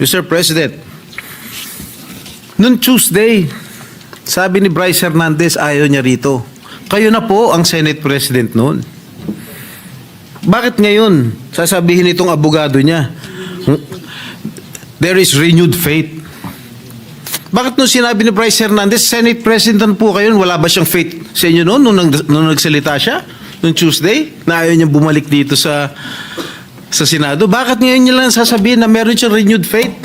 Mr. President, noong Tuesday, sabi ni Bryce Hernandez ayaw niya rito. Kayo na po ang Senate President noon. Bakit ngayon sasabihin itong abogado niya, there is renewed faith? Bakit nung sinabi ni Bryce Hernandez, Senate President po kayo, wala ba siyang faith sa inyo noon nung nagsalita siya? Noong Tuesday, na ayaw niyang bumalik dito sa Senado? Bakit ngayon niya lang sasabihin na meron siyang renewed faith?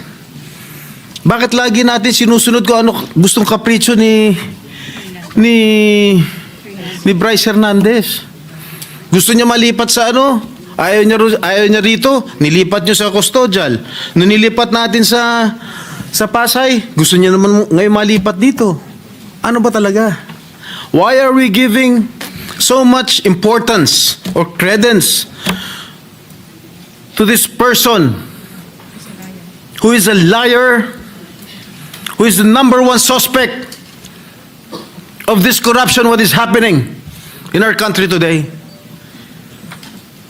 Bakit lagi natin sinusunod ko ano gustong kapritsyo ni Bryce Hernandez? Gusto niya malipat sa ano? Ayaw niya rito, nilipat niyo sa custodial. Nung nilipat natin sa Pasay, gusto niya naman ngayon malipat dito. Ano ba talaga? Why are we giving so much importance or credence to this person who is a liar, who is the number one suspect of this corruption, what is happening in our country today?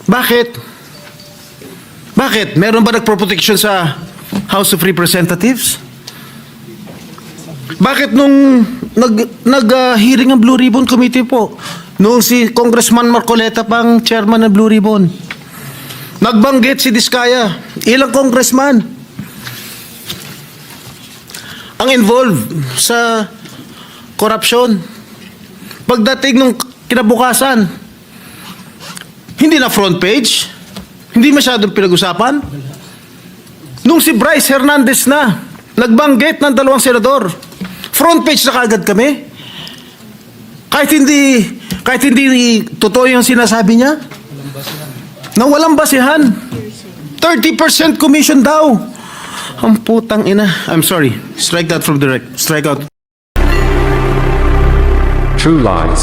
Bakit? Bakit? Meron ba nagproprotection sa House of Representatives? Bakit nung nag-hearing ang Blue Ribbon Committee po, nung si Congressman Marcoleta pang chairman ng Blue Ribbon, nagbanggit si Diskaya, ilang congressman ang involved sa corruption. Pagdating nung kinabukasan, hindi na front page, hindi masyadong pinag-usapan. Nung si Bryce Hernandez na nagbanggit ng 2 senador, front page na kagad kami. Kahit hindi totoo yung sinasabi niya, na walang basihan. 30% commission daw. Ang putang ina. I'm sorry. Strike that from the record. Strike out. True Lies.